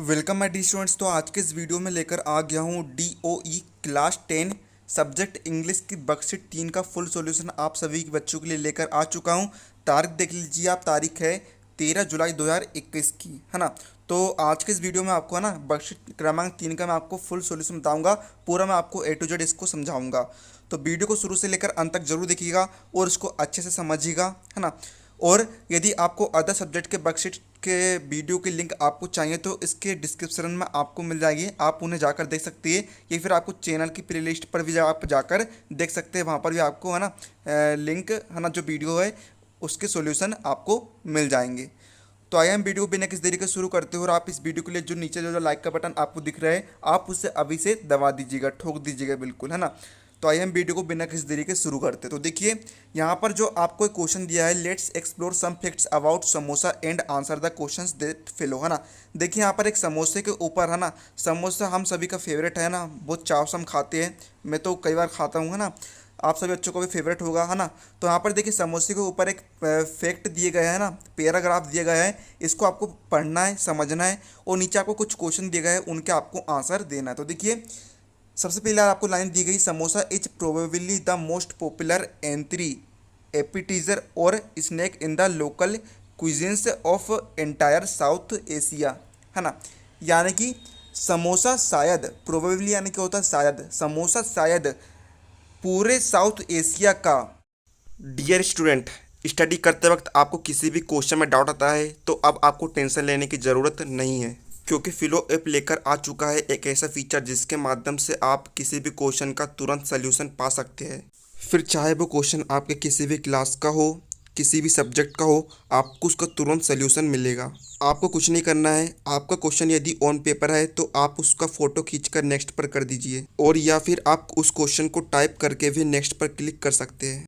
Welcome my D students. तो आज के इस वीडियो में लेकर आ गया हूँ DOE क्लास 10 सब्जेक्ट इंग्लिश की वर्कशीट 3 का फुल सॉल्यूशन आप सभी के बच्चों के लिए लेकर आ चुका हूँ। तारीख देख लीजिए आप, तारीख है 13 जुलाई 2021 की, है ना। तो आज के इस वीडियो में आपको है ना वर्कशीट क्रमांक 3 का मैं आपको फुल सॉल्यूशन बताऊंगा। पूरा मैं आपको A to Z इसको समझाऊंगा। तो वीडियो को शुरू से लेकर अंत तक जरूर देखिएगा और इसको अच्छे से समझिएगा, है ना। और यदि आपको अदर सब्जेक्ट के वर्कशीट के वीडियो की लिंक आपको चाहिए तो इसके डिस्क्रिप्शन में आपको मिल जाएगी, आप उन्हें जाकर देख सकती है, या फिर आपको चैनल की प्लेलिस्ट पर भी आप जाकर देख सकते हैं। वहाँ पर भी आपको है ना लिंक, है ना, जो वीडियो है उसके सॉल्यूशन आपको मिल जाएंगे। तो आइए हम वीडियो को बिना किसी देरी के शुरू करते हो। और आप इस वीडियो के लिए जो नीचे जो लाइक का बटन आपको दिख रहा है, आप उसे अभी से दबा दीजिएगा, ठोक दीजिएगा बिल्कुल, है ना। तो आइए हम वीडियो को बिना किसी देरी के शुरू करते हैं। तो देखिए यहाँ पर जो आपको एक क्वेश्चन दिया है, let's explore some facts about samosa and answer the questions that follow, है ना। देखिए यहाँ पर एक समोसे के ऊपर, है ना, समोसा हम सभी का फेवरेट है ना, बहुत चाव से हम खाते हैं, मैं तो कई बार खाता हूँ, है ना। आप सभी बच्चों को भी फेवरेट होगा, है ना। तो यहाँ पर देखिए समोसे के ऊपर एक फैक्ट दिए गए हैं ना, पैराग्राफ दिया गया है, इसको आपको पढ़ना है, समझना है, और नीचे आपको कुछ क्वेश्चन दिए गए हैं, उनके आपको आंसर देना है। तो देखिए सबसे पहले आपको लाइन दी गई, samosa is probably the most popular entry appetizer और snack in the local cuisines of entire South Asia, है ना। यानी कि समोसा शायद, प्रोबेबली यानी क्या होता है शायद, समोसा शायद पूरे साउथ एशिया का। डियर स्टूडेंट, स्टडी करते वक्त आपको किसी भी क्वेश्चन में डाउट आता है तो अब आपको टेंशन लेने की ज़रूरत नहीं है, क्योंकि फिलो ऐप लेकर आ चुका है एक ऐसा फीचर जिसके माध्यम से आप किसी भी क्वेश्चन का तुरंत सल्यूशन पा सकते हैं। फिर चाहे वो क्वेश्चन आपके किसी भी क्लास का हो, किसी भी सब्जेक्ट का हो, आपको उसका तुरंत सल्यूशन मिलेगा। आपको कुछ नहीं करना है, आपका क्वेश्चन यदि ऑन पेपर है तो आप उसका फ़ोटो खींचकर नेक्स्ट पर कर दीजिए, और या फिर आप उस क्वेश्चन को टाइप करके भी नेक्स्ट पर क्लिक कर सकते हैं।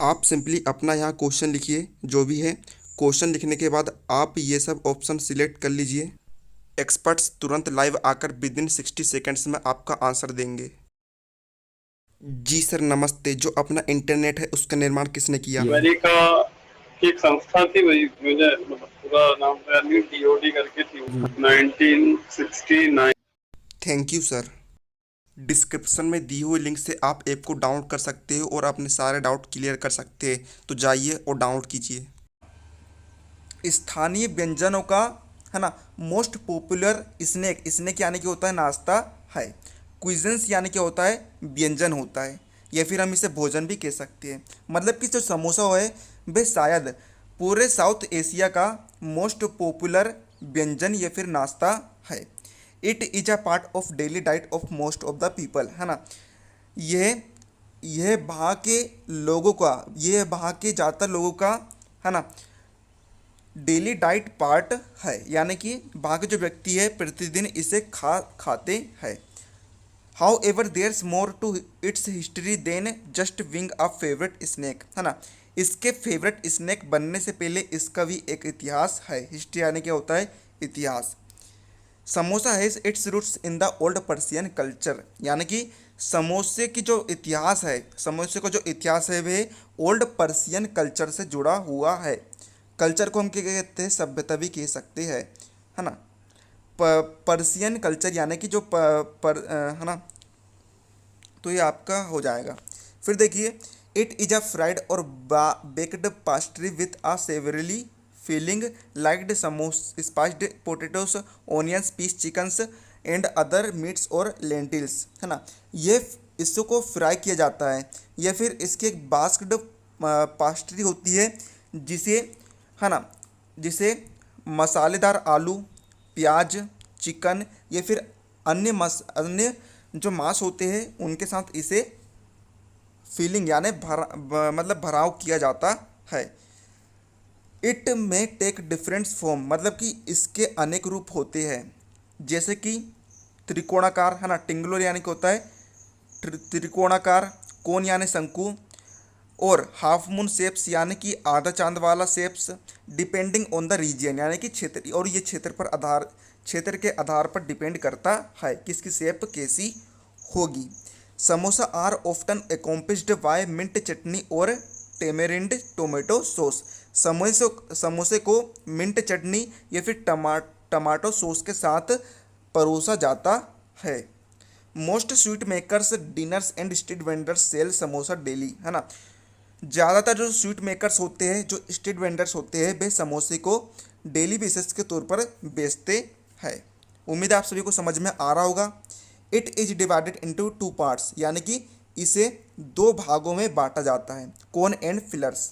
आप सिंपली अपना यहाँ क्वेश्चन लिखिए जो भी है, क्वेश्चन लिखने के बाद आप ये सब ऑप्शन सिलेक्ट कर लीजिए। एक्सपर्ट्स तुरंत लाइव आकर विद इन 60 सेकेंड्स में आपका आंसर देंगे। जी सर नमस्ते। जो अपना इंटरनेट है उसका निर्माण किसने किया? अमेरिका की एक संस्था थी, वही मुझे पूरा नाम याद नहीं, DOD करके थी, 1969। Thank you sir. डिस्क्रिप्शन में दी हुई लिंक से आप ऐप को डाउनलोड कर सकते हो और अपने सारे डाउट क्लियर कर सकते हैं। तो जाइए और डाउनलोड कीजिए। स्थानीय व्यंजनों का, है ना, मोस्ट पॉपुलर स्नैक, स्नैक यानी कि होता है नाश्ता है, क्विजेंस यानी कि होता है व्यंजन होता है, या फिर हम इसे भोजन भी कह सकते हैं। मतलब कि जो समोसा है वह शायद पूरे साउथ एशिया का मोस्ट पॉपुलर व्यंजन या फिर नाश्ता है। It is a part of daily diet of most of the people, है ना। यह वहाँ के लोगों का, यह वहाँ के ज़्यादातर लोगों का, है ना, डेली डाइट पार्ट है, यानी कि वहाँ के जो व्यक्ति है प्रतिदिन इसे खाते हैं। However there's more to its history than just being a favourite snack, है ना। इसके फेवरेट स्नैक बनने से पहले इसका भी एक इतिहास है। हिस्ट्री यानी क्या होता है इतिहास। Samosa has its roots in the old Persian culture, यानी कि समोसे की जो इतिहास है, समोसे का जो इतिहास है वह ओल्ड पर्शियन कल्चर से जुड़ा हुआ है। कल्चर को हम क्या कहते हैं, सभ्यता भी कह सकते हैं, है ना। पर्शियन कल्चर यानी कि जो है ना, तो ये आपका हो जाएगा। फिर देखिए, it is a fried or baked pastry with a savoury filling liked samosa spiced potatoes onions peas chickens and other meats or lentils, है ना। ये इसको फ्राई किया जाता है, या फिर इसकी एक बास्क्ड पास्ट्री होती है जिसे, है ना, जिसे मसालेदार आलू, प्याज, चिकन या फिर अन्य जो मांस होते हैं उनके साथ इसे फीलिंग यानी मतलब भराव किया जाता है। इट में टेक डिफरेंट फॉर्म, मतलब कि इसके अनेक रूप होते हैं, जैसे कि त्रिकोणाकार, है ना, टिंगुलर यानी कि होता है त्रिकोणाकार, कोन यानी शंकु, और हाफ मून शेप्स यानी कि आधा चांद वाला shapes, depending on the region यानी कि क्षेत्र, और ये क्षेत्र के आधार पर डिपेंड करता है किसकी शेप कैसी होगी। Samosa are often accomplished by mint chutney or tamarind tomato sauce. समोसे को मिंट चटनी या फिर टमाटो सॉस के साथ परोसा जाता है। Most sweet makers diners and street vendors sell samosa daily, है ना। ज़्यादातर जो स्वीट मेकर्स होते हैं, जो स्ट्रीट वेंडर्स होते हैं, वे समोसे को डेली बेसिस के तौर पर बेचते हैं। उम्मीद है आप सभी को समझ में आ रहा होगा। It is divided into two parts, यानी कि इसे दो भागों में बांटा जाता है। Cone and fillers.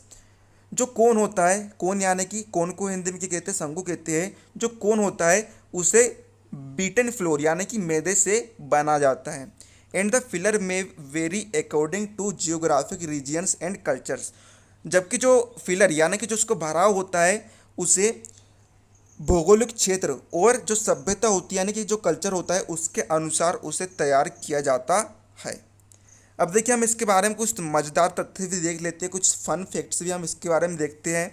जो कोन होता है, कोन यानी कि कोन को हिंदी में क्या कहते हैं, शंकु कहते हैं। जो कोन होता है उसे बीटन फ्लोर यानी कि मैदे से बना जाता है। And the filler may vary according to geographic regions and cultures. जबकि जो फिलर यानी कि जो उसको भराव होता है उसे भौगोलिक क्षेत्र और जो सभ्यता होती है यानी कि जो कल्चर होता है उसके अनुसार उसे तैयार किया जाता है। अब देखिए हम इसके बारे में कुछ मज़ेदार तथ्य भी देख लेते हैं, कुछ फन फैक्ट्स भी हम इसके बारे में देखते हैं।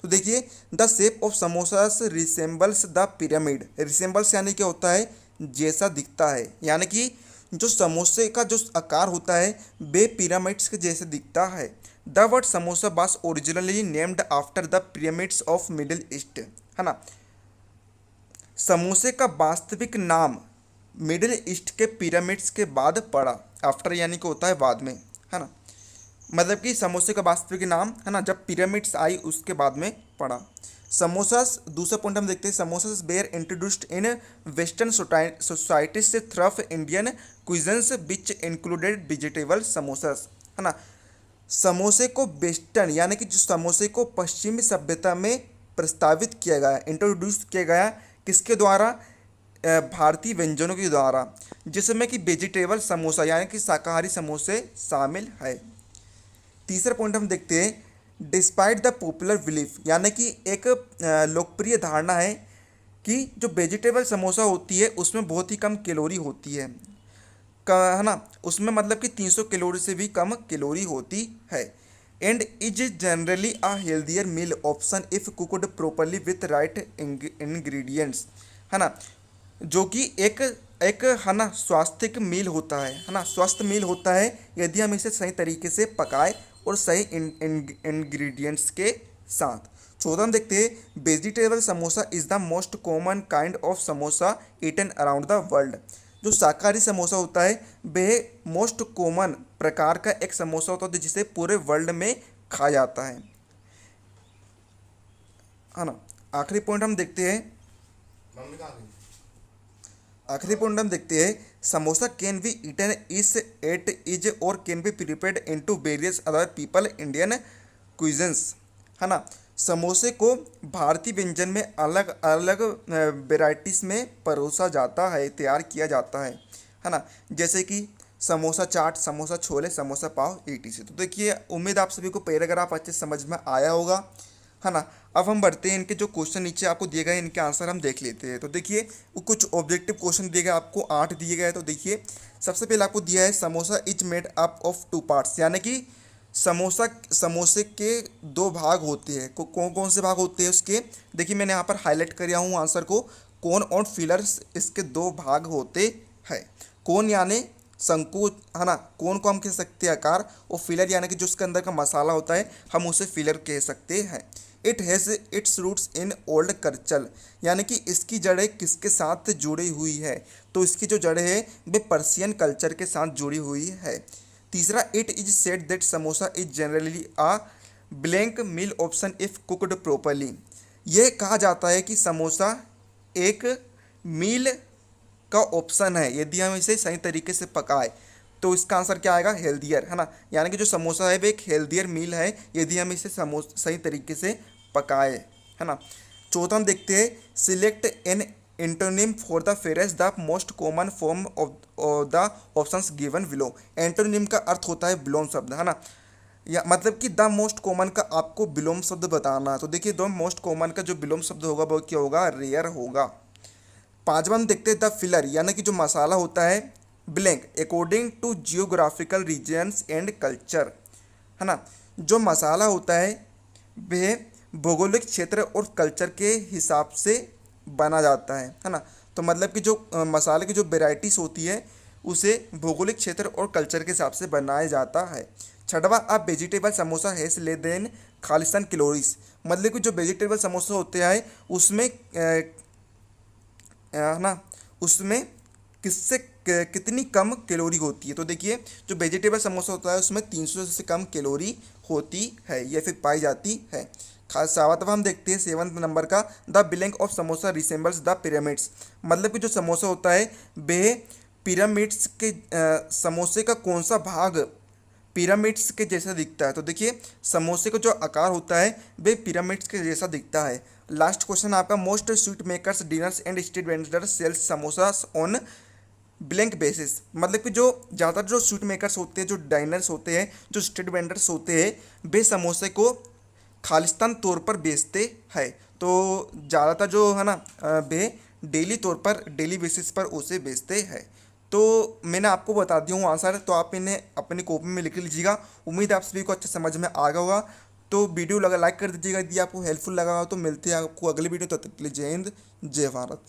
तो देखिए the shape of samosas resembles the pyramid. Resembles यानी क्या होता है, जैसा दिखता है, यानी कि जो समोसे का जो आकार होता है वे पिरामिड्स के जैसे दिखता है। The word samosa was originally named after the pyramids of middle east, है ना। समोसे का वास्तविक नाम मिडिल ईस्ट के पिरामिड्स के बाद पड़ा। आफ्टर यानी कि होता है बाद में, है ना। मतलब कि समोसे का वास्तविक नाम, है ना, जब पिरामिड्स आई उसके बाद में पड़ा। समोसास, दूसरा पॉइंट हम देखते हैं, samosas were introduced in western societies से through Indian cuisines which included vegetable samosas, है ना। समोसे को वेस्टर्न यानी कि जो समोसे को पश्चिमी सभ्यता में प्रस्तावित किया गया, इंट्रोड्यूस किया गया, किसके द्वारा, भारतीय व्यंजनों के द्वारा, जिसमें कि वेजिटेबल समोसा यानी कि शाकाहारी समोसे शामिल है। तीसरा पॉइंट हम देखते हैं, डिस्पाइट द पॉपुलर बिलीफ, यानी कि एक लोकप्रिय धारणा है कि जो वेजिटेबल समोसा होती है उसमें बहुत ही कम कैलोरी होती है, है ना। उसमें मतलब कि 300 कैलोरी से भी कम कैलोरी होती है। And is generally a healthier meal option if cooked properly with right ingredients, है ना। जो कि एक है ना स्वास्थ्यिक मील होता है ना, स्वस्थ मील होता है यदि हम इसे सही तरीके से पकाए और सही इंग्रेडिएंट्स के साथ। चौथा हम देखते हैं, vegetable samosa is the most common kind of samosa eaten around the world. जो शाकाहारी समोसा होता है वह मोस्ट कॉमन प्रकार का एक समोसा होता है जिसे पूरे वर्ल्ड में खाया जाता है ना। आखिरी पॉइंट हम देखते हैं, samosa can be eaten as it is or can be prepared into various other people Indian cuisines, है ना। समोसे को भारतीय व्यंजन में अलग अलग वेराइटीज़ में परोसा जाता है, तैयार किया जाता है ना। जैसे कि समोसा चाट, समोसा छोले, समोसा पाव, etc। तो देखिए उम्मीद आप सभी को पैराग्राफ अच्छे समझ में आया होगा, है ना। अब हम बढ़ते हैं, इनके जो क्वेश्चन नीचे आपको दिए गए इनके आंसर हम देख लेते हैं। तो देखिए कुछ ऑब्जेक्टिव क्वेश्चन दिए गए आपको, 8 दिए गए। तो देखिए सबसे पहले आपको दिया है samosa is made up of 2 parts, यानी कि समोसे के 2 भाग होते हैं। कौन कौन से भाग होते हैं उसके, देखिए मैंने यहाँ पर हाईलाइट किया हूँ आंसर को। कोन और फिलर्स इसके 2 भाग होते हैं। कोन यानी शंकु, है ना, कोन को हम कह सकते हैं आकार, और फिलर यानी कि जो उसके अंदर का मसाला होता है हम उसे फिलर कह सकते हैं। It has its roots in old culture, यानी कि इसकी जड़ें किसके साथ जुड़ी हुई है, तो इसकी जो जड़ें हैं वे पर्शियन कल्चर के साथ जुड़ी हुई है। तीसरा, it is said that samosa is generally a blank meal option if cooked properly. यह कहा जाता है कि समोसा एक मील का ऑप्शन है यदि हम इसे सही तरीके से पकाए। तो इसका आंसर क्या आएगा, हेल्दियर, है ना। यानी कि जो समोसा है वो एक हेल्दियर मील है यदि हम इसे सही तरीके से पकाए, है ना। चौथा हम देखते हैं, select an antonym for the फेरेस the most common form of the options given below. Antonym का अर्थ होता है विलोम शब्द, है ना, या मतलब कि द मोस्ट कॉमन का आपको विलोम शब्द बताना है। तो देखिए द मोस्ट कॉमन का जो विलोम शब्द होगा वो क्या होगा, रेयर होगा। पांचवा हम देखते हैं द फिलर, यानी कि जो मसाला होता है blank according to geographical regions and culture, है ना। जो मसाला होता है वह भौगोलिक क्षेत्र और कल्चर के हिसाब से बना जाता है ना। तो मतलब कि जो मसाले की जो वेराइटीज़ होती है उसे भौगोलिक क्षेत्र और कल्चर के हिसाब से बनाया जाता है। छठवा, अब वेजिटेबल समोसा हैज़ ले देन खालिस्तान कैलोरीज, मतलब कि जो वेजिटेबल समोसा होते हैं उसमें है ना, उसमें किससे कितनी कम कैलोरी होती है। तो देखिए जो वेजिटेबल समोसा होता है उसमें 300 से कम कैलोरी होती है, या फिर पाई जाती है। खास सातवां हम देखते हैं 7 नंबर का, the billing of samosa resembles the pyramids. मतलब कि जो समोसा होता है वह पिरामिड्स के समोसे का कौन सा भाग पिरामिड्स के जैसा दिखता है। तो देखिए समोसे का जो आकार होता है वह पिरामिड्स के जैसा दिखता है। लास्ट क्वेश्चन आपका, most sweet makers diners and street vendors sells samosas on blank basis. मतलब कि जो ज़्यादातर जो स्वीट मेकर्स होते हैं, जो डाइनर्स होते हैं, जो स्ट्रीट वेंडर्स होते हैं, वे समोसे को खालिस्तान तौर पर बेचते हैं। तो ज़्यादातर जो है ना वे डेली तौर पर, डेली बेसिस पर उसे बेचते हैं। तो मैंने आपको बता दिया हूँ आंसर, तो आप इन्हें अपनी कॉपी में लिख लीजिएगा। उम्मीद है आप सभी को अच्छे समझ में आ गया होगा। तो वीडियो लगा लाइक कर दीजिएगा यदि आपको हेल्पफुल लगा हो। तो मिलते हैं आपको अगली वीडियो, तब तक के लिए जय हिंद जय भारत।